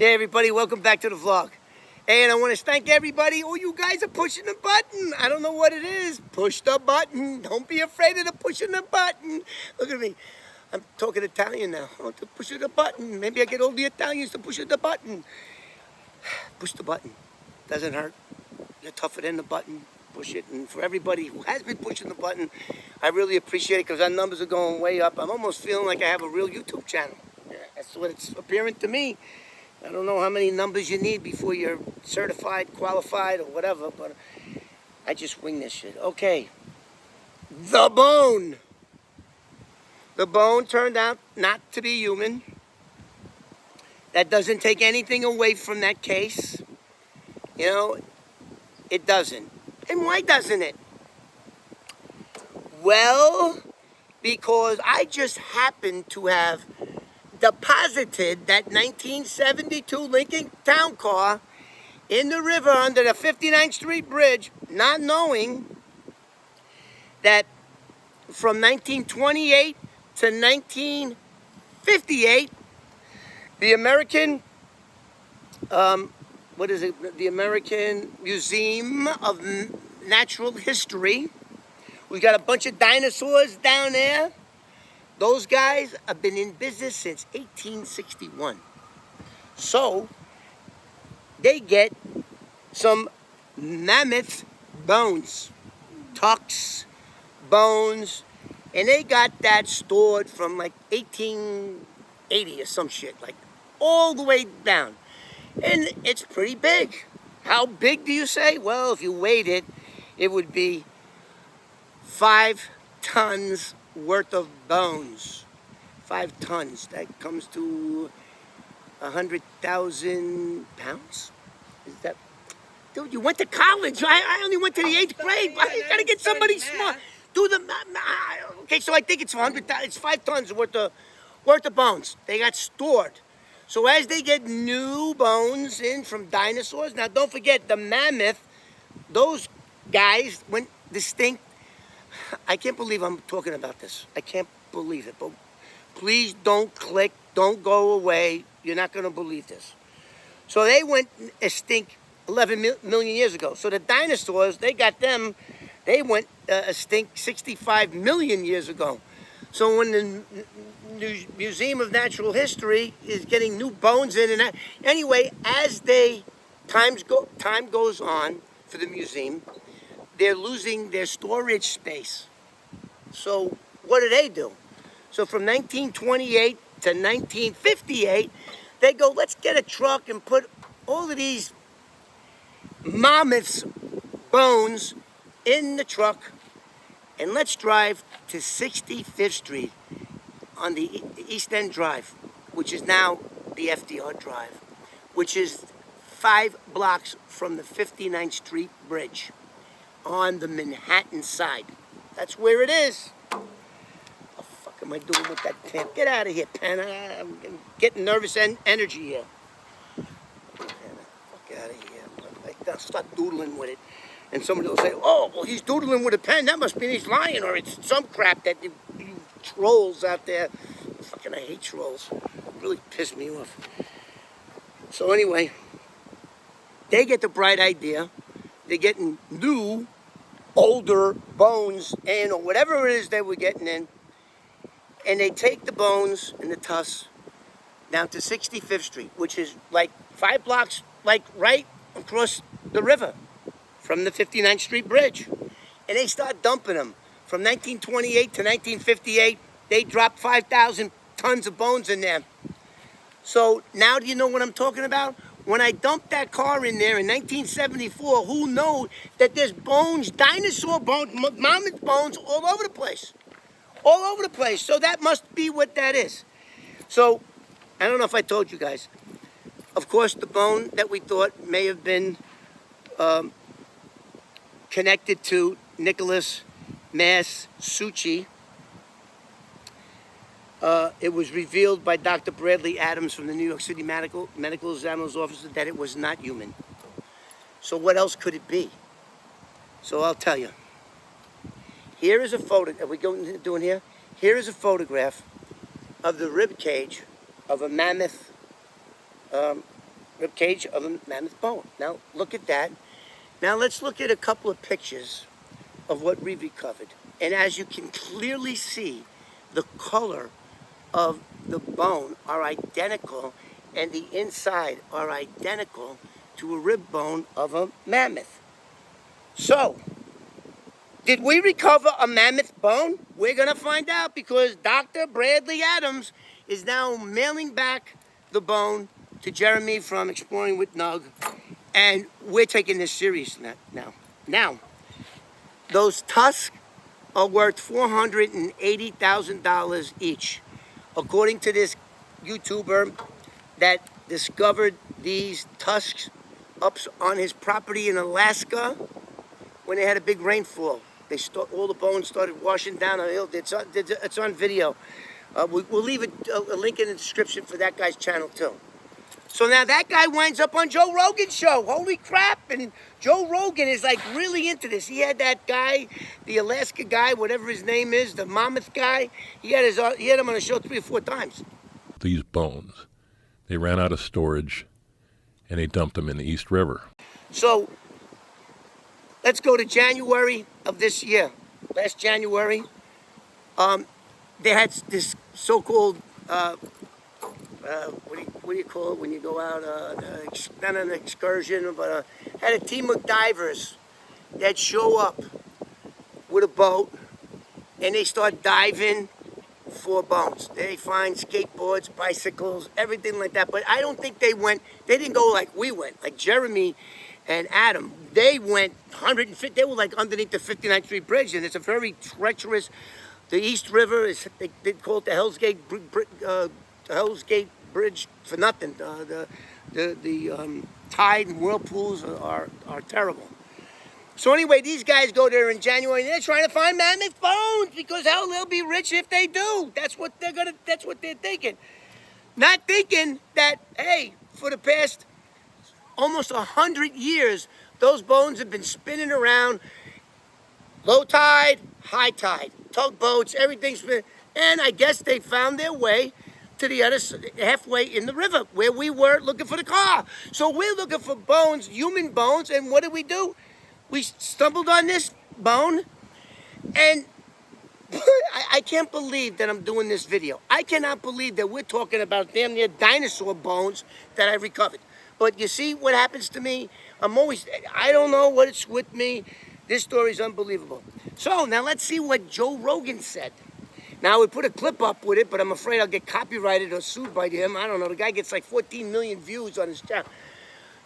Hey everybody, welcome back to the vlog. Hey, and I want to thank everybody. Oh, you guys are pushing the button. I don't know what it is. Push the button. Don't be afraid of the pushing the button. Look at me. I'm talking Italian now. Oh, to push the button. Maybe I get all the Italians to push the button. Push the button. Doesn't hurt. You're tougher than the button. Push it. And for everybody who has been pushing the button, I really appreciate it because our numbers are going way up. I'm almost feeling like I have a real YouTube channel. Yeah, that's what it's appearing to me. I don't know how many numbers you need before you're certified, qualified, or whatever, but I just wing this shit. Okay. The bone. The bone turned out not to be human. That doesn't take anything away from that case. You know, it doesn't. And why doesn't it? Well, because I just happen to have deposited that 1972 Lincoln Town Car in the river under the 59th Street Bridge, not knowing that from 1928 to 1958, the American, the American Museum of Natural History, we got a bunch of dinosaurs down there. Those guys have been in business since 1861. So, they get some mammoth bones, tucks, bones, and they got that stored from like 1880 or some shit, like all the way down. And it's pretty big. How big do you say? Well, if you weighed it, it would be 5 tons worth of bones. 5 tons. That comes to 100,000 pounds. Is that? Dude, you went to college. I only went to the 8th grade. You gotta get somebody smart. Do the okay. So I think it's 100,000. It's 5 tons worth of bones. They got stored. So as they get new bones in from dinosaurs, now don't forget the mammoth. Those guys went distinct. I can't believe I'm talking about this. I can't believe it. But please don't click. Don't go away. You're not going to believe this. So they went extinct 11 million years ago. So the dinosaurs, they got them. They went extinct 65 million years ago. So when the Museum of Natural History is getting new bones in, and that, anyway, as time goes on for the museum, they're losing their storage space. So what do? So from 1928 to 1958, they go, let's get a truck and put all of these mammoths' bones in the truck, and let's drive to 65th Street on the East End Drive, which is now the FDR Drive, which is 5 blocks from the 59th Street Bridge, on the Manhattan side. That's where it is. What the fuck am I doing with that pen? Get out of here, pen. I'm getting nervous energy here. Fuck out of here. I'll start doodling with it. And somebody will say, oh, well, he's doodling with a pen. That must mean he's lying, or it's some crap that you trolls out there. Fucking, I hate trolls. Really piss me off. So anyway, they get the bright idea. They're getting new, older bones in, or whatever it is they were getting in, and they take the bones and the tusks down to 65th Street, which is like 5 blocks, like right across the river from the 59th Street Bridge. And they start dumping them. From 1928 to 1958, they dropped 5,000 tons of bones in there. So now do you know what I'm talking about? When I dumped that car in there in 1974, who knows that there's bones, dinosaur bones, mammoth bones all over the place. All over the place. So that must be what that is. So, I don't know if I told you guys. Of course, the bone that we thought may have been connected to Nicholas Masucci, it was revealed by Dr. Bradley Adams from the New York City Medical Examiner's Office that it was not human. So what else could it be? So I'll tell you. Here is a photo. Are we doing here? Here is a photograph of the rib cage of a mammoth rib cage of a mammoth bone. Now look at that. Now let's look at a couple of pictures of what we've recovered. And as you can clearly see, the color of the bone are identical, and the inside are identical to a rib bone of a mammoth. So, did we recover a mammoth bone? We're going to find out, because Dr. Bradley Adams is now mailing back the bone to Jeremy from Exploring with Nug, and we're taking this serious now. Now, those tusks are worth $480,000 each, according to this YouTuber that discovered these tusks up on his property in Alaska when they had a big rainfall. All the bones started washing down the hill. It's on video. We'll leave a link in the description for that guy's channel too. So now that guy winds up on Joe Rogan's show. Holy crap. And Joe Rogan is like really into this. He had that guy, the Alaska guy, whatever his name is, the mammoth guy. He had him on the show 3 or 4 times. These bones, they ran out of storage and they dumped them in the East River. So let's go to January of this year. Last January, they had this so-called what do you call it when you go out, not an excursion, but had a team of divers that show up with a boat, and they start diving for bones. They find skateboards, bicycles, everything like that. But I don't think they didn't go like we went, like Jeremy and Adam. They went 150, they were like underneath the 59th Street Bridge, and it's a very treacherous, the East River, they call it the Hell's Gate Bridge for nothing. The tide and whirlpools are terrible. So anyway, these guys go there in January, and they're trying to find mammoth bones, because hell, they'll be rich if they do. That's what they're thinking. Not thinking that, hey, for the past almost 100 years, those bones have been spinning around, low tide, high tide, tugboats, everything's been, and I guess they found their way to the other halfway in the river where we were looking for the car. So we're looking for bones, human bones, and what do? We stumbled on this bone, and I can't believe that I'm doing this video. I cannot believe that we're talking about damn near dinosaur bones that I recovered. But you see what happens to me? I don't know what it's with me. This story is unbelievable. So now let's see what Joe Rogan said. Now, we put a clip up with it, but I'm afraid I'll get copyrighted or sued by him. I don't know. The guy gets like 14 million views on his channel.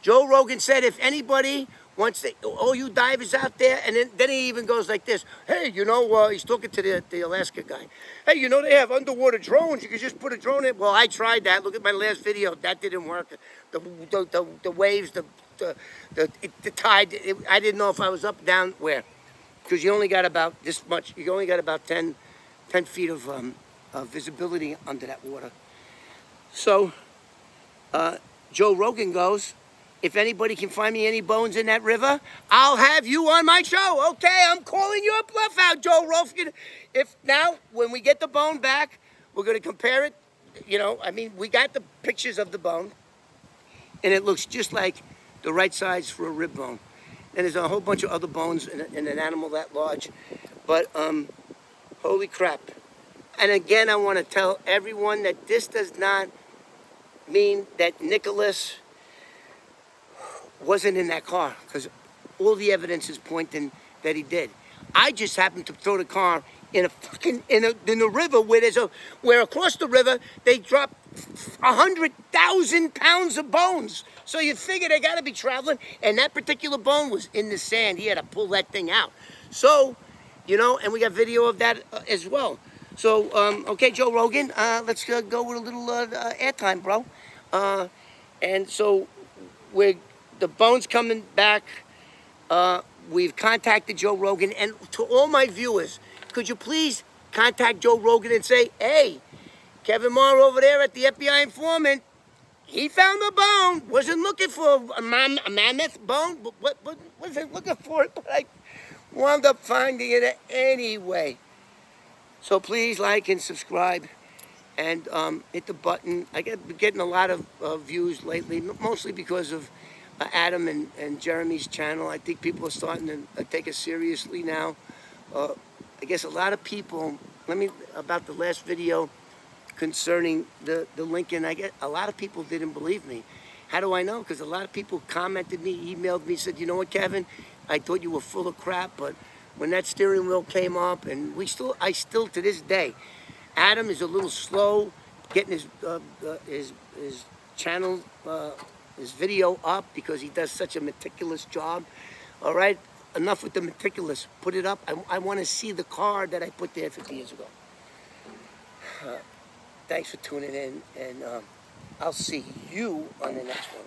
Joe Rogan said, if anybody wants to, all you divers out there, and then he even goes like this. Hey, he's talking to the Alaska guy. Hey, they have underwater drones. You can just put a drone in. Well, I tried that. Look at my last video. That didn't work. The waves, the tide, I didn't know if I was up, down, where. Because you only got about this much. You only got about 10 feet of visibility under that water. So Joe Rogan goes, if anybody can find me any bones in that river, I'll have you on my show. Okay, I'm calling your bluff out, Joe Rogan. If now, when we get the bone back, we're going to compare it. We got the pictures of the bone, and it looks just like the right size for a rib bone. And there's a whole bunch of other bones in an animal that large. But holy crap. And again, I want to tell everyone that this does not mean that Nicholas wasn't in that car, because all the evidence is pointing that he did. I just happened to throw the car in the river where across the river they dropped 100,000 pounds of bones. So you figure they got to be traveling, and that particular bone was in the sand. He had to pull that thing out. So, and we got video of that as well. So, okay, Joe Rogan, let's go with a little airtime, bro. And so the bone's coming back. We've contacted Joe Rogan. And to all my viewers, could you please contact Joe Rogan and say, hey, Kevin Moore over there at the FBI informant, he found the bone. Wasn't looking for a mammoth bone, but wasn't looking for it, but I wound up finding it anyway. So please like and subscribe. and hit the button. Been getting a lot of views lately, mostly because of Adam and Jeremy's channel. I think people are starting to take us seriously now. I guess a lot of people, about the last video concerning the Lincoln, I guess a lot of people didn't believe me. How do I know? Because a lot of people commented me, emailed me, said, you know what, Kevin, I thought you were full of crap, but when that steering wheel came up, and I still to this day, Adam is a little slow getting his channel, his video up, because he does such a meticulous job. All right, enough with the meticulous. Put it up. I want to see the car that I put there 50 years ago. Thanks for tuning in, and I'll see you on the next one.